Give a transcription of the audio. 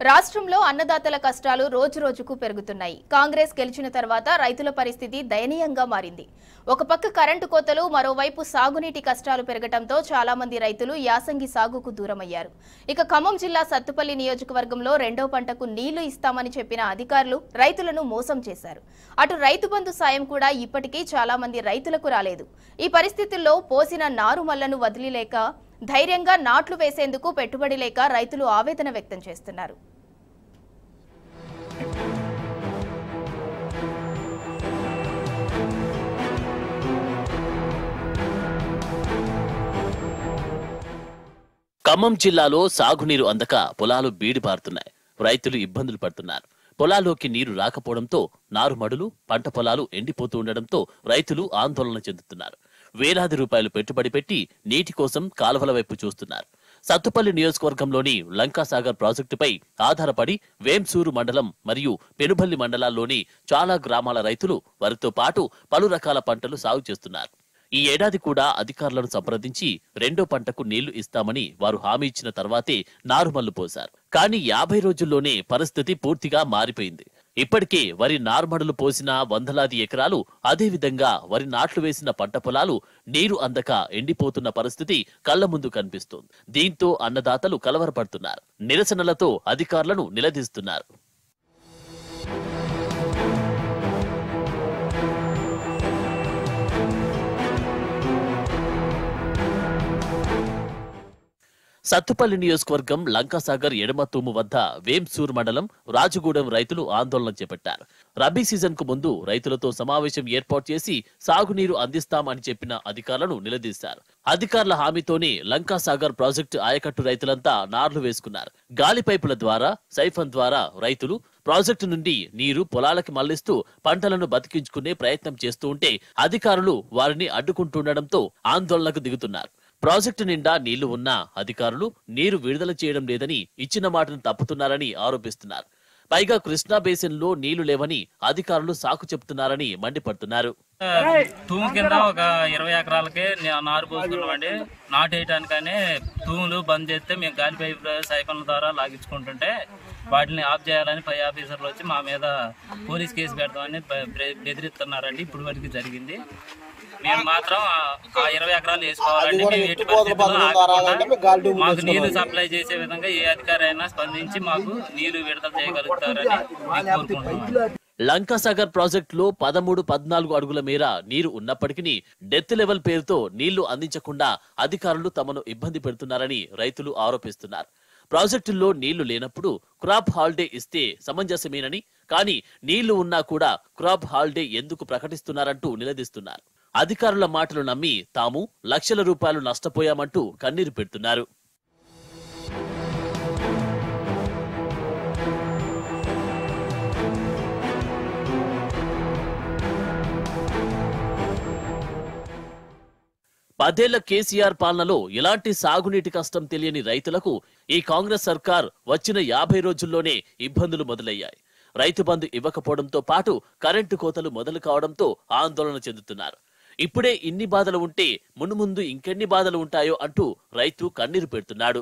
రాష్ట్రంలో అన్నదాతల కష్టాలు రోజురోజుకు పెరుగుతున్నాయి. కాంగ్రెస్ గెలిచిన తర్వాత రైతుల పరిస్థితి దయనీయంగా మారింది. ఒక పక్క కరెంటు కోతలు, మరోవైపు సాగునీటి కష్టాలు పెరగడంతో చాలా మంది రైతులు యాసంగి సాగుకు దూరమయ్యారు. ఇక ఖమ్మం జిల్లా సత్తుపల్లి నియోజకవర్గంలో రెండో పంటకు నీళ్లు ఇస్తామని చెప్పిన అధికారులు రైతులను మోసం చేశారు. అటు రైతు బంధు సాయం కూడా ఇప్పటికీ చాలా మంది రైతులకు రాలేదు. ఈ పరిస్థితుల్లో పోసిన నారుమళ్లను వదిలిలేక ధైర్యంగా నాట్లు వేసేందుకు పెట్టుబడి లేక రైతులు ఆవేదన వ్యక్తం చేస్తున్నారు. ఖమ్మం జిల్లాలో సాగునీరు అందక పొలాలు బీడిపారుతున్నాయి. రైతులు ఇబ్బందులు పడుతున్నారు. పొలాల్లోకి నీరు రాకపోవడంతో నారుమడులు, పంట పొలాలు ఎండిపోతూ ఉండడంతో రైతులు ఆందోళన చెందుతున్నారు. వేలాది రూపాయలు పెట్టుబడి పెట్టి నీటి కోసం కాలువల వైపు చూస్తున్నారు. సత్తుపల్లి నియోజకవర్గంలోని లంకాసాగర్ ప్రాజెక్టుపై ఆధారపడి వేంసూరు మండలం మరియు పెనుబల్లి మండలాల్లోని చాలా గ్రామాల రైతులు వరితో పాటు పలు రకాల పంటలు సాగు చేస్తున్నారు. ఈ ఏడాది కూడా అధికారులను సంప్రదించి రెండో పంటకు నీళ్లు ఇస్తామని వారు హామీ ఇచ్చిన తర్వాతే నారుమల్లు పోశారు. కానీ 50 రోజుల్లోనే పరిస్థితి పూర్తిగా మారిపోయింది. ఇప్పటికే వరి నారుమడులు పోసిన వందలాది ఎకరాలు, అదేవిధంగా వరి నాట్లు వేసిన పంట పొలాలు నీరు అందక ఎండిపోతున్న పరిస్థితి కళ్ల ముందు కనిపిస్తోంది. దీంతో అన్నదాతలు కలవరపడుతున్నారు. నిరసనలతో అధికారులను నిలదీస్తున్నారు. సత్తుపల్లి నియోజకవర్గం లంకాసాగర్ ఎడమతూము వద్ద వేంసూర్ మండలం రాజగూడెం రైతులు ఆందోళన చేపట్టారు. రబీ సీజన్ కు ముందు రైతులతో సమావేశం ఏర్పాటు చేసి సాగునీరు అందిస్తామని చెప్పిన అధికారులను నిలదీశారు. అధికారుల హామీతోనే లంకాసాగర్ ప్రాజెక్టు ఆయకట్టు రైతులంతా నార్లు వేసుకున్నారు. గాలి పైపుల ద్వారా, సైఫన్ ద్వారా రైతులు ప్రాజెక్టు నుండి నీరు పొలాలకి మళ్లిస్తూ పంటలను బతికించుకునే ప్రయత్నం చేస్తూ ఉంటే అధికారులు వారిని అడ్డుకుంటుండటంతో ఆందోళనకు దిగుతున్నారు. ప్రాజెక్టు నిండా నీళ్లు ఉన్నా అధికారులు నీరు విడుదల చేయడం లేదని, ఇచ్చిన మాటను తప్పుతున్నారని ఆరోపిస్తున్నారు. పైగా కృష్ణా బేసిన్ లో నీళ్లు లేవని అధికారులు సాకు చెప్తున్నారని మండిపడుతున్నారు. తూము కింద ఒక 20 ఎకరాలకే నారు పోసుకున్నామండి. నాటేయటానికనే తూములు బంద్ చేస్తే మేము గాలి పైపు సైఫన్ల ద్వారా లాగించుకుంటుంటే వాటిని ఆఫ్ చేయాలని పై ఆఫీసర్లు వచ్చి మా మీద పోలీస్ కేసు పెడతామని బెదిరిస్తున్నారండి. ఇప్పుడు వరకు జరిగింది. మేము మాత్రం ఆ 20 ఎకరాలు వేసుకోవాలండి. మేము ఎట్టి పరిస్థితుల్లో ఆగకుండా మాకు నీళ్లు సప్లై చేసే విధంగా ఏ అధికారి అయినా స్పందించి మాకు నీళ్లు విడుదల చేయగలుగుతారని కోరుకుంటున్నాం. లంకాసాగర్ ప్రాజెక్టులో 13-14 అడుగుల మేర నీరు ఉన్నప్పటికీ డెత్ లెవెల్ పేరుతో నీళ్లు అందించకుండా అధికారులు తమను ఇబ్బంది పెడుతున్నారని రైతులు ఆరోపిస్తున్నారు. ప్రాజెక్టుల్లో నీళ్లు లేనప్పుడు క్రాప్ హాలిడే ఇస్తే సమంజసమేనని, కానీ నీళ్లు ఉన్నా కూడా క్రాప్ హాలిడే ఎందుకు ప్రకటిస్తున్నారంటూ నిలదీస్తున్నారు. అధికారుల మాటలు నమ్మి తాము లక్షల రూపాయలు నష్టపోయామంటూ కన్నీరు పెడుతున్నారు. పదేళ్ల కేసీఆర్ పాలనలో ఎలాంటి సాగునీటి కష్టం తెలియని రైతులకు ఈ కాంగ్రెస్ సర్కార్ వచ్చిన 50 రోజుల్లోనే ఇబ్బందులు మొదలయ్యాయి. రైతు బంధు ఇవ్వకపోవడంతో పాటు కరెంటు కోతలు మొదలు కావడంతో ఆందోళన చెందుతున్నారు. ఇప్పుడే ఇన్ని బాధలు ఉంటే మున్ముందు ఇంకెన్ని బాధలు ఉంటాయో అంటూ రైతు కన్నీరు పెడుతున్నాడు.